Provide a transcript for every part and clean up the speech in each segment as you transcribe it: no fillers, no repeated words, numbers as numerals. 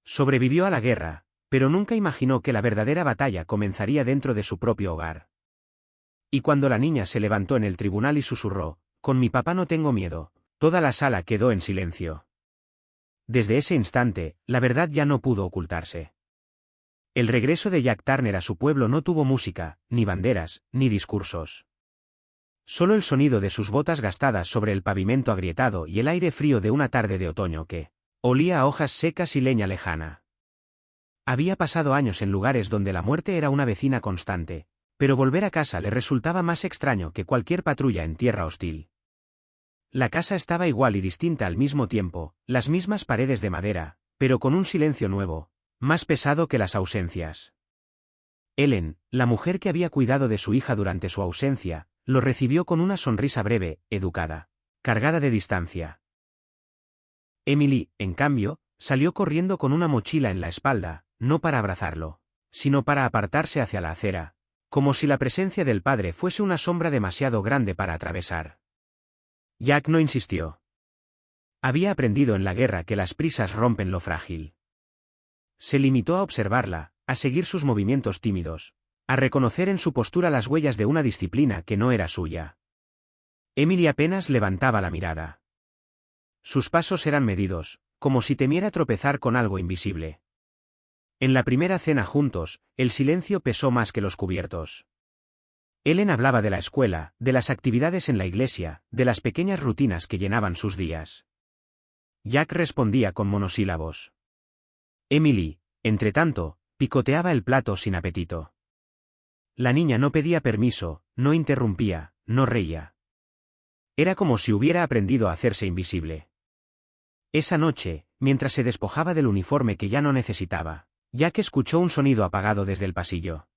Sobrevivió a la guerra, pero nunca imaginó que la verdadera batalla comenzaría dentro de su propio hogar. Y cuando la niña se levantó en el tribunal y susurró, «Con mi papá no tengo miedo», toda la sala quedó en silencio. Desde ese instante, la verdad ya no pudo ocultarse. El regreso de Jack Turner a su pueblo no tuvo música, ni banderas, ni discursos. Solo el sonido de sus botas gastadas sobre el pavimento agrietado y el aire frío de una tarde de otoño que olía a hojas secas y leña lejana. Había pasado años en lugares donde la muerte era una vecina constante, pero volver a casa le resultaba más extraño que cualquier patrulla en tierra hostil. La casa estaba igual y distinta al mismo tiempo, las mismas paredes de madera, pero con un silencio nuevo, más pesado que las ausencias. Ellen, la mujer que había cuidado de su hija durante su ausencia, lo recibió con una sonrisa breve, educada, cargada de distancia. Emily, en cambio, salió corriendo con una mochila en la espalda, no para abrazarlo, sino para apartarse hacia la acera, como si la presencia del padre fuese una sombra demasiado grande para atravesar. Jack no insistió. Había aprendido en la guerra que las prisas rompen lo frágil. Se limitó a observarla, a seguir sus movimientos tímidos, a reconocer en su postura las huellas de una disciplina que no era suya. Emily apenas levantaba la mirada. Sus pasos eran medidos, como si temiera tropezar con algo invisible. En la primera cena juntos, el silencio pesó más que los cubiertos. Ellen hablaba de la escuela, de las actividades en la iglesia, de las pequeñas rutinas que llenaban sus días. Jack respondía con monosílabos. Emily, entretanto, picoteaba el plato sin apetito. La niña no pedía permiso, no interrumpía, no reía. Era como si hubiera aprendido a hacerse invisible. Esa noche, mientras se despojaba del uniforme que ya no necesitaba, Jack escuchó un sonido apagado desde el pasillo.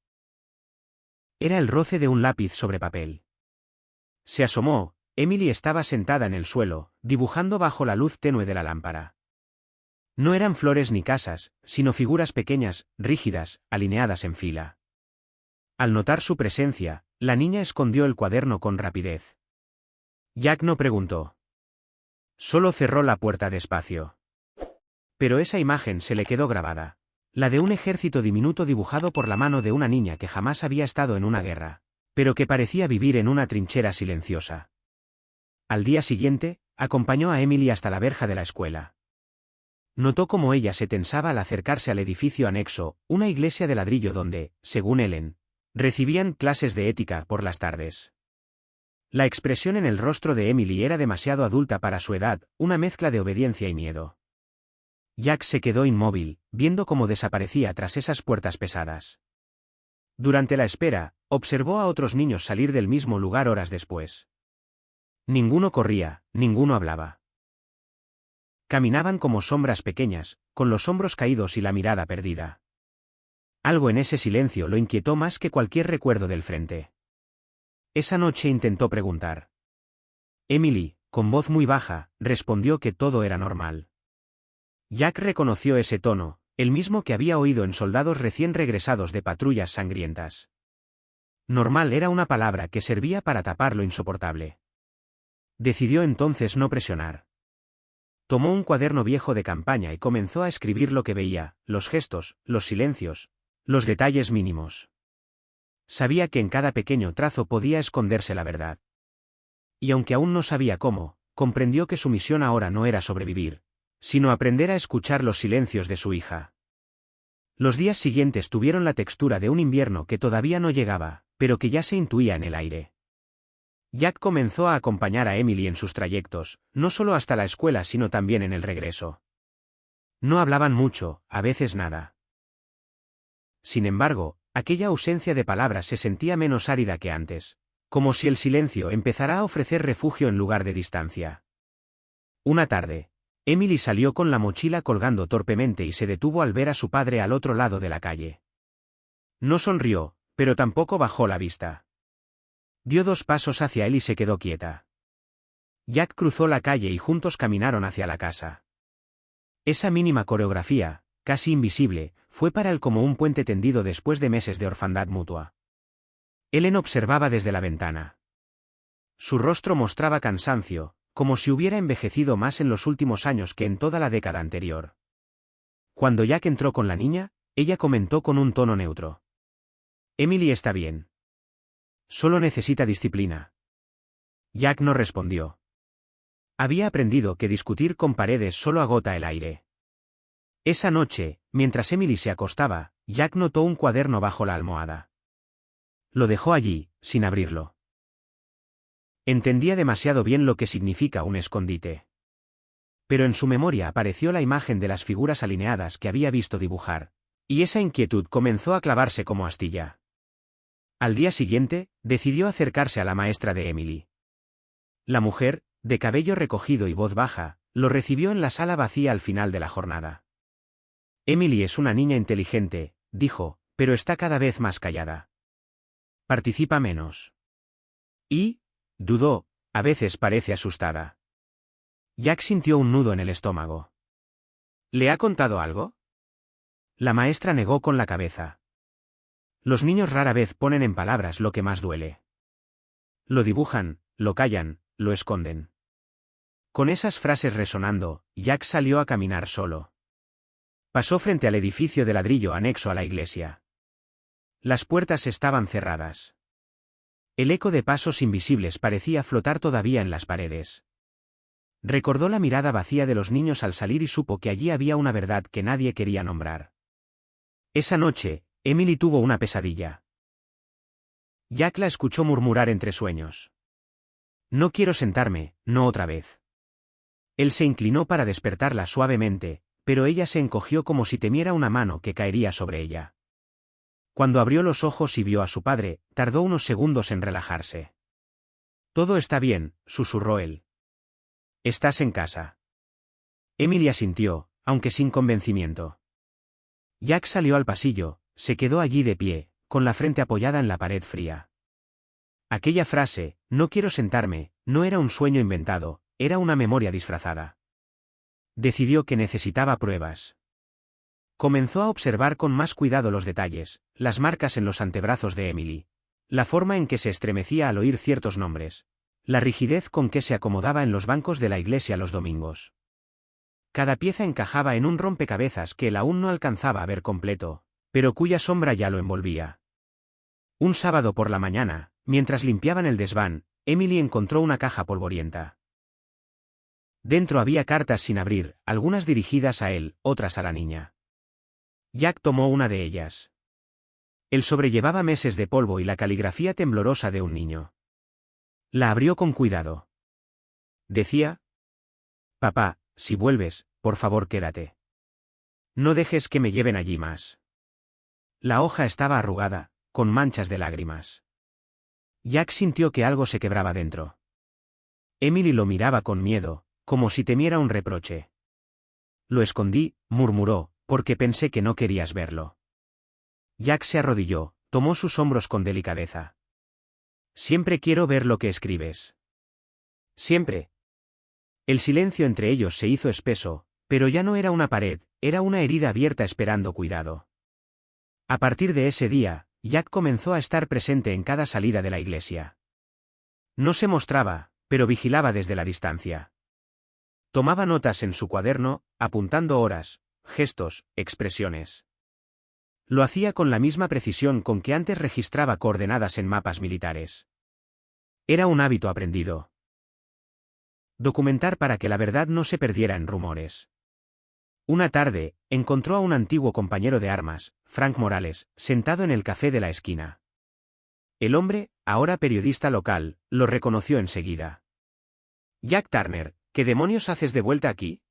Era el roce de un lápiz sobre papel. Se asomó. Emily estaba sentada en el suelo, dibujando bajo la luz tenue de la lámpara. No eran flores ni casas, sino figuras pequeñas, rígidas, alineadas en fila. Al notar su presencia, la niña escondió el cuaderno con rapidez. Jack no preguntó. Solo cerró la puerta despacio. Pero esa imagen se le quedó grabada. La de un ejército diminuto dibujado por la mano de una niña que jamás había estado en una guerra, pero que parecía vivir en una trinchera silenciosa. Al día siguiente, acompañó a Emily hasta la verja de la escuela. Notó cómo ella se tensaba al acercarse al edificio anexo, una iglesia de ladrillo donde, según Ellen, recibían clases de ética por las tardes. La expresión en el rostro de Emily era demasiado adulta para su edad, una mezcla de obediencia y miedo. Jack se quedó inmóvil, viendo cómo desaparecía tras esas puertas pesadas. Durante la espera, observó a otros niños salir del mismo lugar horas después. Ninguno corría, ninguno hablaba. Caminaban como sombras pequeñas, con los hombros caídos y la mirada perdida. Algo en ese silencio lo inquietó más que cualquier recuerdo del frente. Esa noche intentó preguntar. Emily, con voz muy baja, respondió que todo era normal. Jack reconoció ese tono, el mismo que había oído en soldados recién regresados de patrullas sangrientas. Normal era una palabra que servía para tapar lo insoportable. Decidió entonces no presionar. Tomó un cuaderno viejo de campaña y comenzó a escribir lo que veía, los gestos, los silencios, los detalles mínimos. Sabía que en cada pequeño trazo podía esconderse la verdad. Y aunque aún no sabía cómo, comprendió que su misión ahora no era sobrevivir, sino aprender a escuchar los silencios de su hija. Los días siguientes tuvieron la textura de un invierno que todavía no llegaba, pero que ya se intuía en el aire. Jack comenzó a acompañar a Emily en sus trayectos, no solo hasta la escuela sino también en el regreso. No hablaban mucho, a veces nada. Sin embargo, aquella ausencia de palabras se sentía menos árida que antes, como si el silencio empezara a ofrecer refugio en lugar de distancia. Una tarde, Emily salió con la mochila colgando torpemente y se detuvo al ver a su padre al otro lado de la calle. No sonrió, pero tampoco bajó la vista. Dio 2 pasos hacia él y se quedó quieta. Jack cruzó la calle y juntos caminaron hacia la casa. Esa mínima coreografía, casi invisible, fue para él como un puente tendido después de meses de orfandad mutua. Ellen observaba desde la ventana. Su rostro mostraba cansancio, como si hubiera envejecido más en los últimos años que en toda la década anterior. Cuando Jack entró con la niña, ella comentó con un tono neutro. Emily está bien. Solo necesita disciplina. Jack no respondió. Había aprendido que discutir con paredes solo agota el aire. Esa noche, mientras Emily se acostaba, Jack notó un cuaderno bajo la almohada. Lo dejó allí, sin abrirlo. Entendía demasiado bien lo que significa un escondite. Pero en su memoria apareció la imagen de las figuras alineadas que había visto dibujar, y esa inquietud comenzó a clavarse como astilla. Al día siguiente, decidió acercarse a la maestra de Emily. La mujer, de cabello recogido y voz baja, lo recibió en la sala vacía al final de la jornada. Emily es una niña inteligente, dijo, pero está cada vez más callada. Participa menos. Y, dudó, a veces parece asustada. Jack sintió un nudo en el estómago. ¿Le ha contado algo? La maestra negó con la cabeza. Los niños rara vez ponen en palabras lo que más duele. Lo dibujan, lo callan, lo esconden. Con esas frases resonando, Jack salió a caminar solo. Pasó frente al edificio de ladrillo anexo a la iglesia. Las puertas estaban cerradas. El eco de pasos invisibles parecía flotar todavía en las paredes. Recordó la mirada vacía de los niños al salir y supo que allí había una verdad que nadie quería nombrar. Esa noche, Emily tuvo una pesadilla. Jack la escuchó murmurar entre sueños. No quiero sentarme, no otra vez. Él se inclinó para despertarla suavemente, pero ella se encogió como si temiera una mano que caería sobre ella. Cuando abrió los ojos y vio a su padre, tardó unos segundos en relajarse. Todo está bien, susurró él. ¿Estás en casa? Emily asintió, aunque sin convencimiento. Jack salió al pasillo, se quedó allí de pie, con la frente apoyada en la pared fría. Aquella frase, no quiero sentarme, no era un sueño inventado, era una memoria disfrazada. Decidió que necesitaba pruebas. Comenzó a observar con más cuidado los detalles, las marcas en los antebrazos de Emily, la forma en que se estremecía al oír ciertos nombres, la rigidez con que se acomodaba en los bancos de la iglesia los domingos. Cada pieza encajaba en un rompecabezas que él aún no alcanzaba a ver completo, pero cuya sombra ya lo envolvía. Un sábado por la mañana, mientras limpiaban el desván, Emily encontró una caja polvorienta. Dentro había cartas sin abrir, algunas dirigidas a él, otras a la niña. Jack tomó una de ellas. El sobre llevaba meses de polvo y la caligrafía temblorosa de un niño. La abrió con cuidado. Decía: Papá, si vuelves, por favor quédate. No dejes que me lleven allí más. La hoja estaba arrugada, con manchas de lágrimas. Jack sintió que algo se quebraba dentro. Emily lo miraba con miedo, como si temiera un reproche. Lo escondí, murmuró, porque pensé que no querías verlo. Jack se arrodilló, tomó sus hombros con delicadeza. Siempre quiero ver lo que escribes. Siempre. El silencio entre ellos se hizo espeso, pero ya no era una pared, era una herida abierta esperando cuidado. A partir de ese día, Jack comenzó a estar presente en cada salida de la iglesia. No se mostraba, pero vigilaba desde la distancia. Tomaba notas en su cuaderno, apuntando horas, gestos, expresiones. Lo hacía con la misma precisión con que antes registraba coordenadas en mapas militares. Era un hábito aprendido. Documentar para que la verdad no se perdiera en rumores. Una tarde, encontró a un antiguo compañero de armas, Frank Morales, sentado en el café de la esquina. El hombre, ahora periodista local, lo reconoció enseguida. Jack Turner, ¿qué demonios haces de vuelta aquí?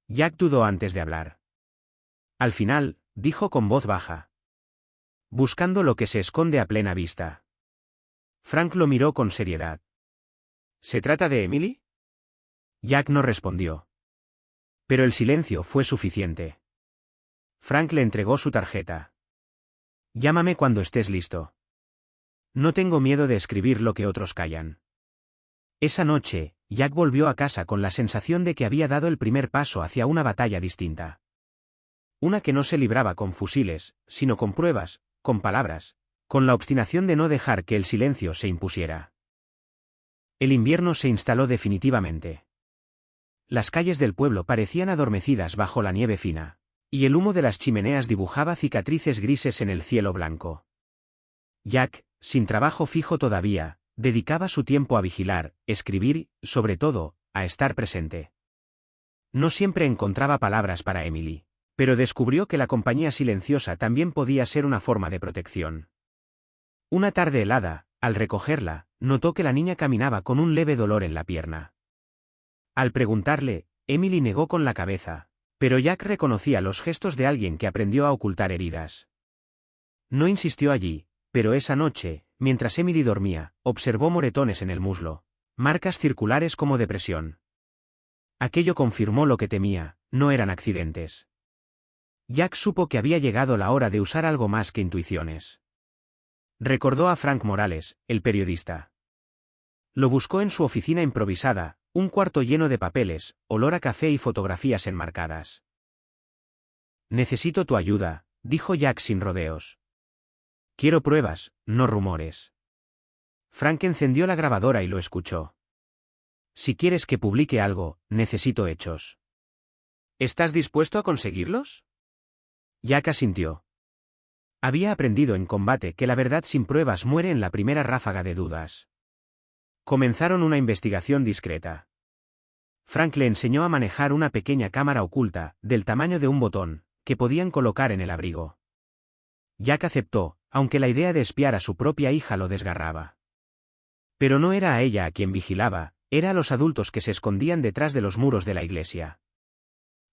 Jack dudó antes de hablar. Al final, dijo con voz baja: buscando lo que se esconde a plena vista. Frank lo miró con seriedad. ¿Se trata de Emily? Jack no respondió. Pero el silencio fue suficiente. Frank le entregó su tarjeta. Llámame cuando estés listo. No tengo miedo de escribir lo que otros callan. Esa noche, Jack volvió a casa con la sensación de que había dado el primer paso hacia una batalla distinta. Una que no se libraba con fusiles, sino con pruebas, con palabras, con la obstinación de no dejar que el silencio se impusiera. El invierno se instaló definitivamente. Las calles del pueblo parecían adormecidas bajo la nieve fina. y el humo de las chimeneas dibujaba cicatrices grises en el cielo blanco. Jack, sin trabajo fijo todavía, dedicaba su tiempo a vigilar, escribir, sobre todo, a estar presente. No siempre encontraba palabras para Emily, pero descubrió que la compañía silenciosa también podía ser una forma de protección. Una tarde helada, al recogerla, notó que la niña caminaba con un leve dolor en la pierna. Al preguntarle, Emily negó con la cabeza, pero Jack reconocía los gestos de alguien que aprendió a ocultar heridas. No insistió allí, pero esa noche, mientras Emily dormía, observó moretones en el muslo, marcas circulares como de presión. Aquello confirmó lo que temía, no eran accidentes. Jack supo que había llegado la hora de usar algo más que intuiciones. Recordó a Frank Morales, el periodista. Lo buscó en su oficina improvisada, un cuarto lleno de papeles, olor a café y fotografías enmarcadas. «Necesito tu ayuda», dijo Jack sin rodeos. «Quiero pruebas, no rumores». Frank encendió la grabadora y lo escuchó. «Si quieres que publique algo, necesito hechos». «¿Estás dispuesto a conseguirlos?» Jack asintió. Había aprendido en combate que la verdad sin pruebas muere en la primera ráfaga de dudas. Comenzaron una investigación discreta. Frank le enseñó a manejar una pequeña cámara oculta, del tamaño de un botón, que podían colocar en el abrigo. Jack aceptó, aunque la idea de espiar a su propia hija lo desgarraba. Pero no era a ella a quien vigilaba, era a los adultos que se escondían detrás de los muros de la iglesia.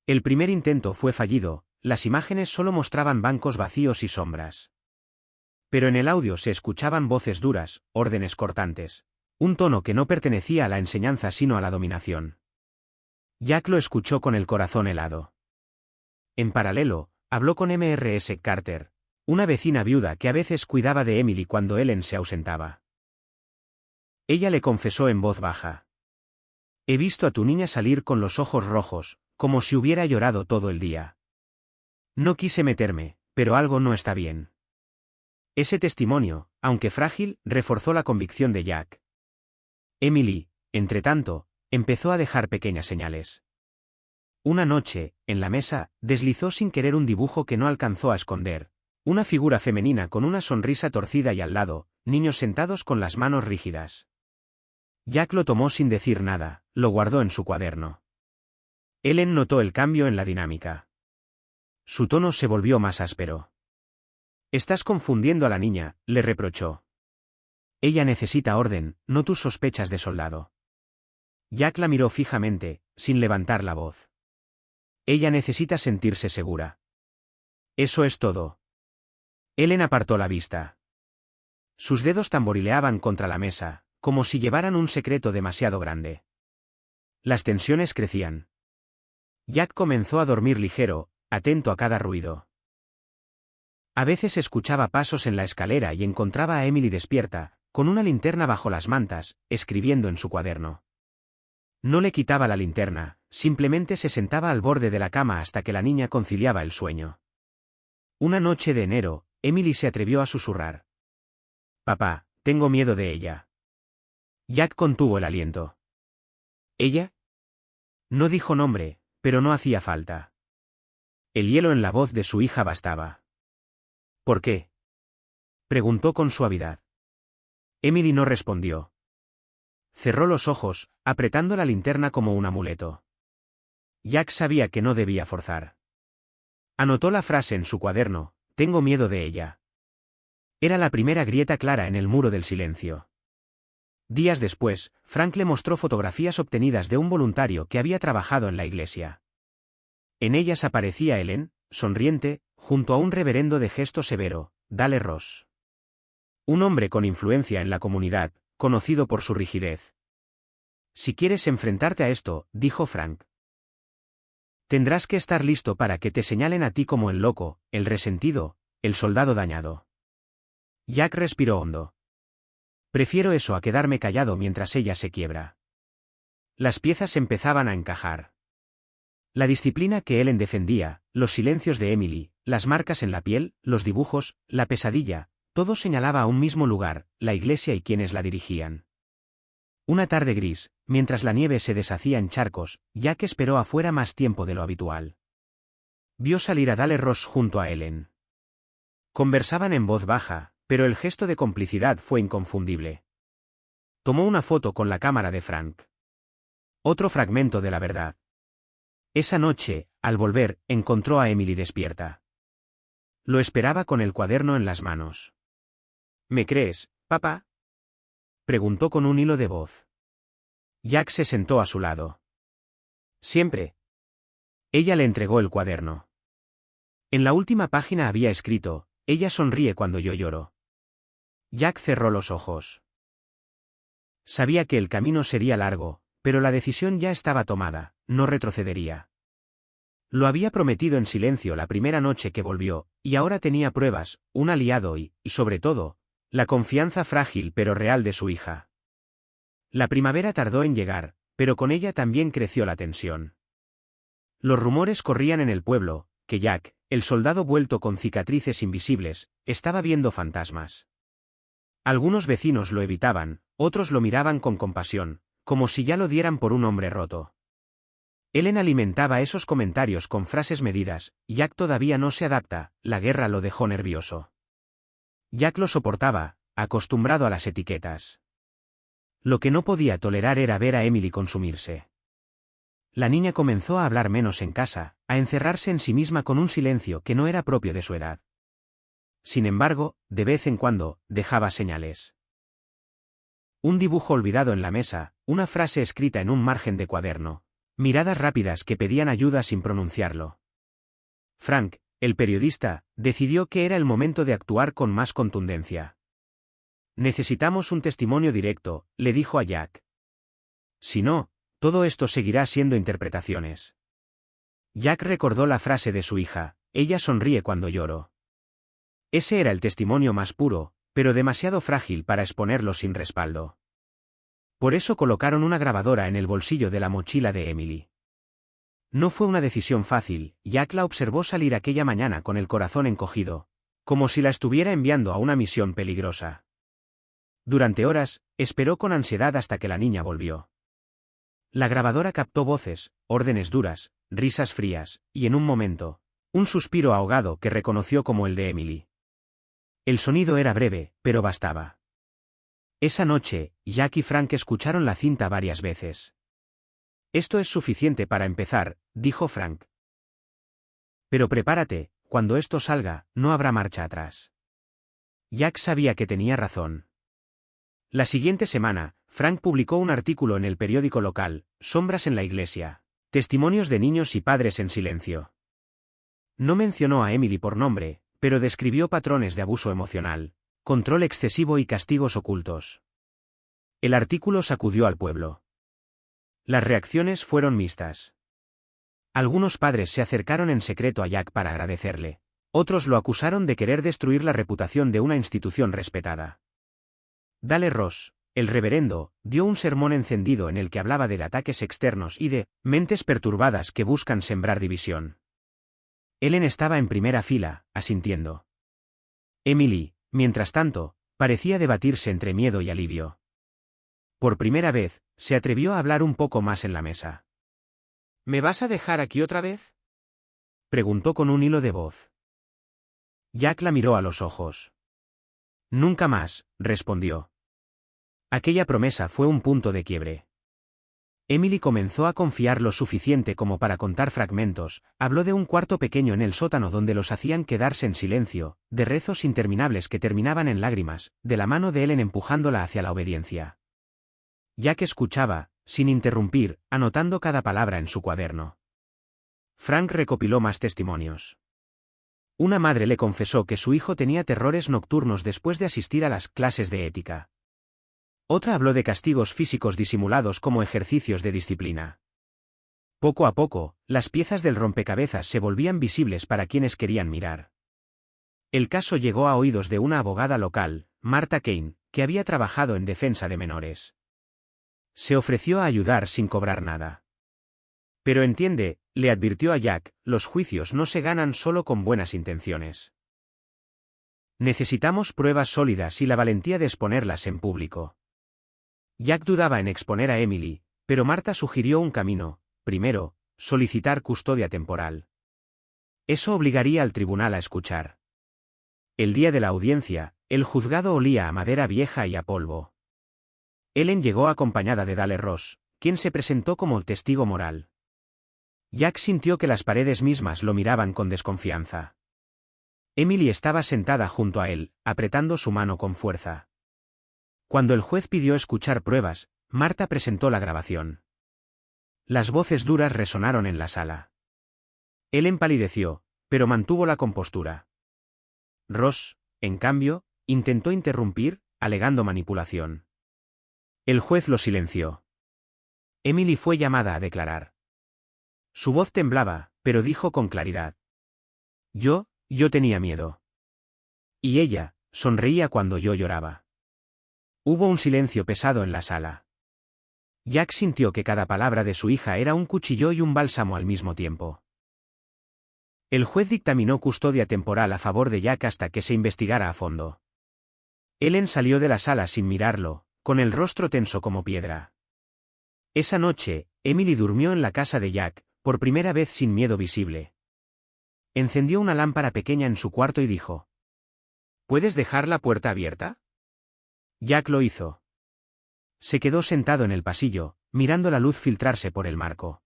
El primer intento fue fallido, las imágenes solo mostraban bancos vacíos y sombras. Pero en el audio se escuchaban voces duras, órdenes cortantes. Un tono que no pertenecía a la enseñanza sino a la dominación. Jack lo escuchó con el corazón helado. En paralelo, habló con Mrs. Carter, una vecina viuda que a veces cuidaba de Emily cuando Ellen se ausentaba. Ella le confesó en voz baja. «He visto a tu niña salir con los ojos rojos, como si hubiera llorado todo el día. No quise meterme, pero algo no está bien». Ese testimonio, aunque frágil, reforzó la convicción de Jack. Emily, entretanto, empezó a dejar pequeñas señales. Una noche, en la mesa, deslizó sin querer un dibujo que no alcanzó a esconder, una figura femenina con una sonrisa torcida y al lado, niños sentados con las manos rígidas. Jack lo tomó sin decir nada, lo guardó en su cuaderno. Ellen notó el cambio en la dinámica. Su tono se volvió más áspero. «Estás confundiendo a la niña», le reprochó. «Ella necesita orden, no tus sospechas de soldado». Jack la miró fijamente, sin levantar la voz. «Ella necesita sentirse segura». «Eso es todo». Ellen apartó la vista. Sus dedos tamborileaban contra la mesa, como si llevaran un secreto demasiado grande. Las tensiones crecían. Jack comenzó a dormir ligero, atento a cada ruido. A veces escuchaba pasos en la escalera y encontraba a Emily despierta, con una linterna bajo las mantas, escribiendo en su cuaderno. No le quitaba la linterna, simplemente se sentaba al borde de la cama hasta que la niña conciliaba el sueño. Una noche de enero, Emily se atrevió a susurrar. «Papá, tengo miedo de ella». Jack contuvo el aliento. «¿Ella?» No dijo nombre, pero no hacía falta. El hielo en la voz de su hija bastaba. «¿Por qué?», preguntó con suavidad. Emily no respondió. Cerró los ojos, apretando la linterna como un amuleto. Jack sabía que no debía forzar. Anotó la frase en su cuaderno: «Tengo miedo de ella». Era la primera grieta clara en el muro del silencio. Días después, Frank le mostró fotografías obtenidas de un voluntario que había trabajado en la iglesia. En ellas aparecía Ellen, sonriente, junto a un reverendo de gesto severo, Dale Ross. Un hombre con influencia en la comunidad, conocido por su rigidez. «Si quieres enfrentarte a esto», dijo Frank, «tendrás que estar listo para que te señalen a ti como el loco, el resentido, el soldado dañado». Jack respiró hondo. «Prefiero eso a quedarme callado mientras ella se quiebra». Las piezas empezaban a encajar. La disciplina que Ellen defendía, los silencios de Emily, las marcas en la piel, los dibujos, la pesadilla, todo señalaba a un mismo lugar, la iglesia y quienes la dirigían. Una tarde gris, mientras la nieve se deshacía en charcos, Jack esperó afuera más tiempo de lo habitual. Vio salir a Dale Ross junto a Ellen. Conversaban en voz baja, pero el gesto de complicidad fue inconfundible. Tomó una foto con la cámara de Frank. Otro fragmento de la verdad. Esa noche, al volver, encontró a Emily despierta. Lo esperaba con el cuaderno en las manos. ¿Me crees, papá?, preguntó con un hilo de voz. Jack se sentó a su lado. Siempre. Ella le entregó el cuaderno. En la última página había escrito: ella sonríe cuando yo lloro. Jack cerró los ojos. Sabía que el camino sería largo, pero la decisión ya estaba tomada, no retrocedería. Lo había prometido en silencio la primera noche que volvió, y ahora tenía pruebas, un aliado y, sobre todo, la confianza frágil pero real de su hija. La primavera tardó en llegar, pero con ella también creció la tensión. Los rumores corrían en el pueblo, que Jack, el soldado vuelto con cicatrices invisibles, estaba viendo fantasmas. Algunos vecinos lo evitaban, otros lo miraban con compasión, como si ya lo dieran por un hombre roto. Ellen alimentaba esos comentarios con frases medidas: Jack todavía no se adapta, la guerra lo dejó nervioso. Jack lo soportaba, acostumbrado a las etiquetas. Lo que no podía tolerar era ver a Emily consumirse. La niña comenzó a hablar menos en casa, a encerrarse en sí misma con un silencio que no era propio de su edad. Sin embargo, de vez en cuando, dejaba señales. Un dibujo olvidado en la mesa, una frase escrita en un margen de cuaderno, miradas rápidas que pedían ayuda sin pronunciarlo. Frank, el periodista, decidió que era el momento de actuar con más contundencia. Necesitamos un testimonio directo, le dijo a Jack. Si no, todo esto seguirá siendo interpretaciones. Jack recordó la frase de su hija: ella sonríe cuando lloro. Ese era el testimonio más puro, pero demasiado frágil para exponerlo sin respaldo. Por eso colocaron una grabadora en el bolsillo de la mochila de Emily. No fue una decisión fácil. Jack la observó salir aquella mañana con el corazón encogido, como si la estuviera enviando a una misión peligrosa. Durante horas, esperó con ansiedad hasta que la niña volvió. La grabadora captó voces, órdenes duras, risas frías, y en un momento, un suspiro ahogado que reconoció como el de Emily. El sonido era breve, pero bastaba. Esa noche, Jack y Frank escucharon la cinta varias veces. Esto es suficiente para empezar, dijo Frank. Pero prepárate, cuando esto salga, no habrá marcha atrás. Jack sabía que tenía razón. La siguiente semana, Frank publicó un artículo en el periódico local, Sombras en la iglesia, testimonios de niños y padres en silencio. No mencionó a Emily por nombre, pero describió patrones de abuso emocional, control excesivo y castigos ocultos. El artículo sacudió al pueblo. Las reacciones fueron mixtas. Algunos padres se acercaron en secreto a Jack para agradecerle. Otros lo acusaron de querer destruir la reputación de una institución respetada. Dale Ross, el reverendo, dio un sermón encendido en el que hablaba de ataques externos y de mentes perturbadas que buscan sembrar división. Ellen estaba en primera fila, asintiendo. Emily, mientras tanto, parecía debatirse entre miedo y alivio. Por primera vez, se atrevió a hablar un poco más en la mesa. ¿Me vas a dejar aquí otra vez?, preguntó con un hilo de voz. Jack la miró a los ojos. Nunca más, respondió. Aquella promesa fue un punto de quiebre. Emily comenzó a confiar lo suficiente como para contar fragmentos, habló de un cuarto pequeño en el sótano donde los hacían quedarse en silencio, de rezos interminables que terminaban en lágrimas, de la mano de Ellen empujándola hacia la obediencia. Jack escuchaba, sin interrumpir, anotando cada palabra en su cuaderno. Frank recopiló más testimonios. Una madre le confesó que su hijo tenía terrores nocturnos después de asistir a las clases de ética. Otra habló de castigos físicos disimulados como ejercicios de disciplina. Poco a poco, las piezas del rompecabezas se volvían visibles para quienes querían mirar. El caso llegó a oídos de una abogada local, Martha Kane, que había trabajado en defensa de menores. Se ofreció a ayudar sin cobrar nada. Pero entiende, le advirtió a Jack, los juicios no se ganan solo con buenas intenciones. Necesitamos pruebas sólidas y la valentía de exponerlas en público. Jack dudaba en exponer a Emily, pero Martha sugirió un camino: primero, solicitar custodia temporal. Eso obligaría al tribunal a escuchar. El día de la audiencia, el juzgado olía a madera vieja y a polvo. Ellen llegó acompañada de Dale Ross, quien se presentó como testigo moral. Jack sintió que las paredes mismas lo miraban con desconfianza. Emily estaba sentada junto a él, apretando su mano con fuerza. Cuando el juez pidió escuchar pruebas, Marta presentó la grabación. Las voces duras resonaron en la sala. Él empalideció, pero mantuvo la compostura. Ross, en cambio, intentó interrumpir, alegando manipulación. El juez lo silenció. Emily fue llamada a declarar. Su voz temblaba, pero dijo con claridad. Yo tenía miedo. Y ella, sonreía cuando yo lloraba. Hubo un silencio pesado en la sala. Jack sintió que cada palabra de su hija era un cuchillo y un bálsamo al mismo tiempo. El juez dictaminó custodia temporal a favor de Jack hasta que se investigara a fondo. Ellen salió de la sala sin mirarlo, con el rostro tenso como piedra. Esa noche, Emily durmió en la casa de Jack, por primera vez sin miedo visible. Encendió una lámpara pequeña en su cuarto y dijo: ¿Puedes dejar la puerta abierta? Jack lo hizo. Se quedó sentado en el pasillo, mirando la luz filtrarse por el marco.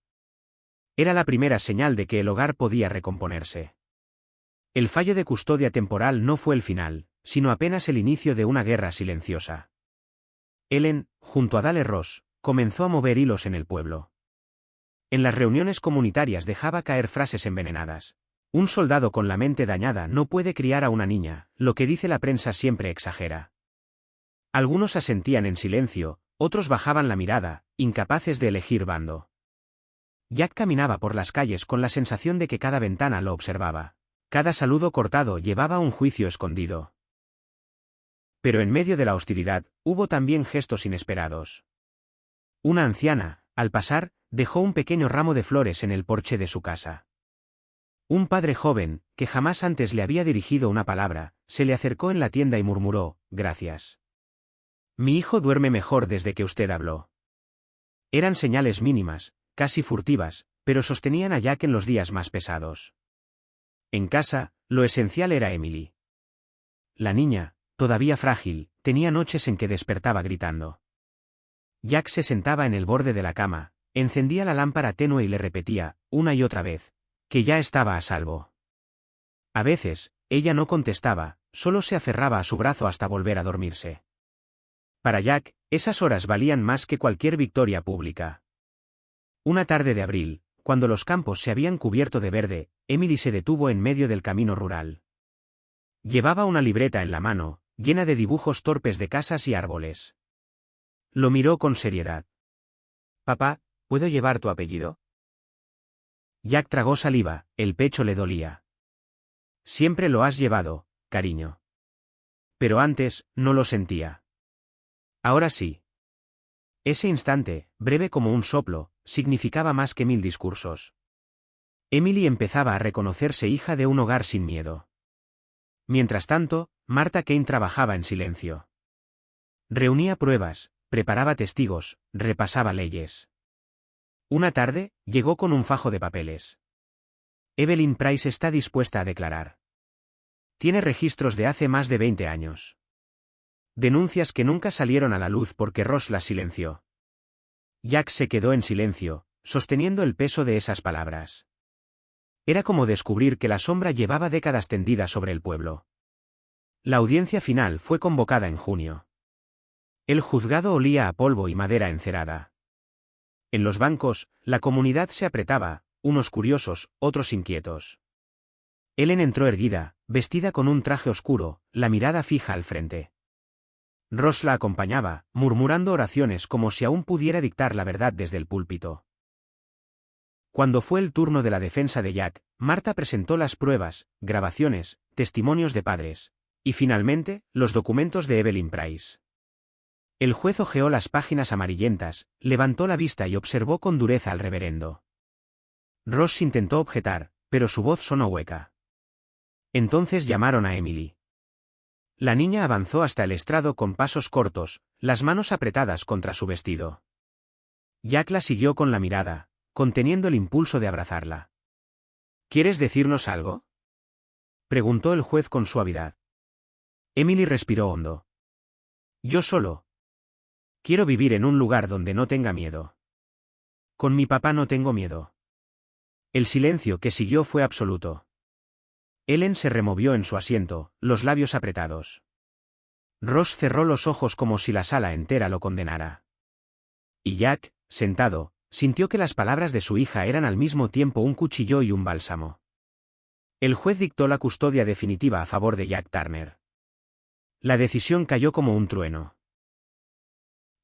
Era la primera señal de que el hogar podía recomponerse. El fallo de custodia temporal no fue el final, sino apenas el inicio de una guerra silenciosa. Ellen, junto a Dale Ross, comenzó a mover hilos en el pueblo. En las reuniones comunitarias dejaba caer frases envenenadas. Un soldado con la mente dañada no puede criar a una niña, lo que dice la prensa siempre exagera. Algunos asentían en silencio, otros bajaban la mirada, incapaces de elegir bando. Jack caminaba por las calles con la sensación de que cada ventana lo observaba. Cada saludo cortado llevaba un juicio escondido. Pero en medio de la hostilidad, hubo también gestos inesperados. Una anciana, al pasar, dejó un pequeño ramo de flores en el porche de su casa. Un padre joven, que jamás antes le había dirigido una palabra, se le acercó en la tienda y murmuró: «Gracias. Mi hijo duerme mejor desde que usted habló». Eran señales mínimas, casi furtivas, pero sostenían a Jack en los días más pesados. En casa, lo esencial era Emily. La niña, todavía frágil, tenía noches en que despertaba gritando. Jack se sentaba en el borde de la cama, encendía la lámpara tenue y le repetía, una y otra vez, que ya estaba a salvo. A veces, ella no contestaba, solo se aferraba a su brazo hasta volver a dormirse. Para Jack, esas horas valían más que cualquier victoria pública. Una tarde de abril, cuando los campos se habían cubierto de verde, Emily se detuvo en medio del camino rural. Llevaba una libreta en la mano, llena de dibujos torpes de casas y árboles. Lo miró con seriedad. «Papá, ¿puedo llevar tu apellido?» Jack tragó saliva, el pecho le dolía. «Siempre lo has llevado, cariño». Pero antes, no lo sentía. Ahora sí. Ese instante, breve como un soplo, significaba más que 1000 discursos. Emily empezaba a reconocerse hija de un hogar sin miedo. Mientras tanto, Marta Kane trabajaba en silencio. Reunía pruebas, preparaba testigos, repasaba leyes. Una tarde, llegó con un fajo de papeles. Evelyn Price está dispuesta a declarar. Tiene registros de hace más de 20 años. Denuncias que nunca salieron a la luz porque Ross las silenció. Jack se quedó en silencio, sosteniendo el peso de esas palabras. Era como descubrir que la sombra llevaba décadas tendida sobre el pueblo. La audiencia final fue convocada en junio. El juzgado olía a polvo y madera encerada. En los bancos, la comunidad se apretaba, unos curiosos, otros inquietos. Ellen entró erguida, vestida con un traje oscuro, la mirada fija al frente. Ross la acompañaba, murmurando oraciones como si aún pudiera dictar la verdad desde el púlpito. Cuando fue el turno de la defensa de Jack, Marta presentó las pruebas, grabaciones, testimonios de padres, y finalmente, los documentos de Evelyn Price. El juez hojeó las páginas amarillentas, levantó la vista y observó con dureza al reverendo. Ross intentó objetar, pero su voz sonó hueca. Entonces llamaron a Emily. La niña avanzó hasta el estrado con pasos cortos, las manos apretadas contra su vestido. Jack la siguió con la mirada, conteniendo el impulso de abrazarla. ¿Quieres decirnos algo? Preguntó el juez con suavidad. Emily respiró hondo. Yo solo. Quiero vivir en un lugar donde no tenga miedo. Con mi papá no tengo miedo. El silencio que siguió fue absoluto. Ellen se removió en su asiento, los labios apretados. Ross cerró los ojos como si la sala entera lo condenara. Y Jack, sentado, sintió que las palabras de su hija eran al mismo tiempo un cuchillo y un bálsamo. El juez dictó la custodia definitiva a favor de Jack Turner. La decisión cayó como un trueno.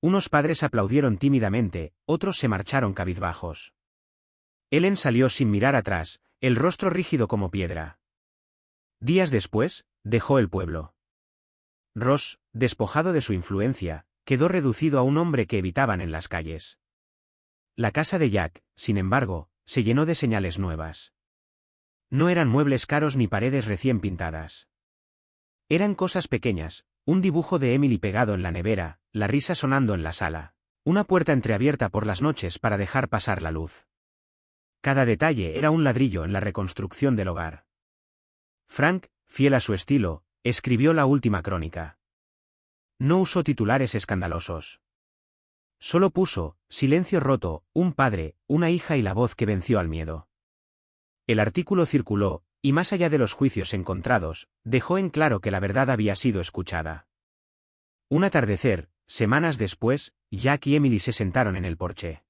Unos padres aplaudieron tímidamente, otros se marcharon cabizbajos. Ellen salió sin mirar atrás, el rostro rígido como piedra. Días después, dejó el pueblo. Ross, despojado de su influencia, quedó reducido a un hombre que evitaban en las calles. La casa de Jack, sin embargo, se llenó de señales nuevas. No eran muebles caros ni paredes recién pintadas. Eran cosas pequeñas, un dibujo de Emily pegado en la nevera, la risa sonando en la sala, una puerta entreabierta por las noches para dejar pasar la luz. Cada detalle era un ladrillo en la reconstrucción del hogar. Frank, fiel a su estilo, escribió la última crónica. No usó titulares escandalosos. Solo puso, silencio roto, un padre, una hija y la voz que venció al miedo. El artículo circuló, y más allá de los juicios encontrados, dejó en claro que la verdad había sido escuchada. Un atardecer, semanas después, Jack y Emily se sentaron en el porche.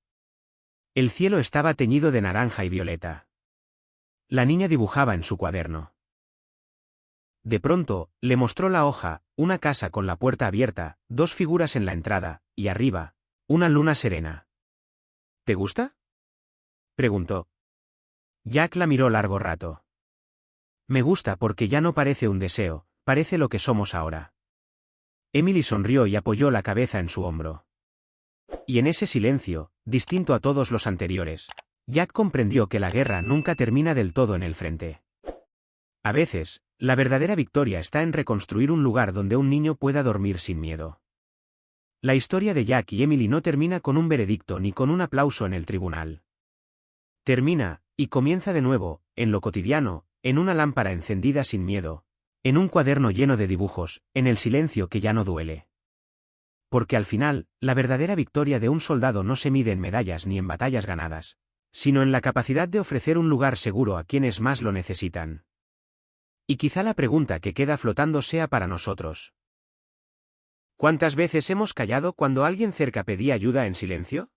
El cielo estaba teñido de naranja y violeta. La niña dibujaba en su cuaderno. De pronto, le mostró la hoja, una casa con la puerta abierta, dos figuras en la entrada, y arriba, una luna serena. ¿Te gusta?, preguntó. Jack la miró largo rato. Me gusta porque ya no parece un deseo, parece lo que somos ahora. Emily sonrió y apoyó la cabeza en su hombro. Y en ese silencio, distinto a todos los anteriores, Jack comprendió que la guerra nunca termina del todo en el frente. A veces, la verdadera victoria está en reconstruir un lugar donde un niño pueda dormir sin miedo. La historia de Jack y Emily no termina con un veredicto ni con un aplauso en el tribunal. Termina, y comienza de nuevo, en lo cotidiano, en una lámpara encendida sin miedo, en un cuaderno lleno de dibujos, en el silencio que ya no duele. Porque al final, la verdadera victoria de un soldado no se mide en medallas ni en batallas ganadas, sino en la capacidad de ofrecer un lugar seguro a quienes más lo necesitan. Y quizá la pregunta que queda flotando sea para nosotros. ¿Cuántas veces hemos callado cuando alguien cerca pedía ayuda en silencio?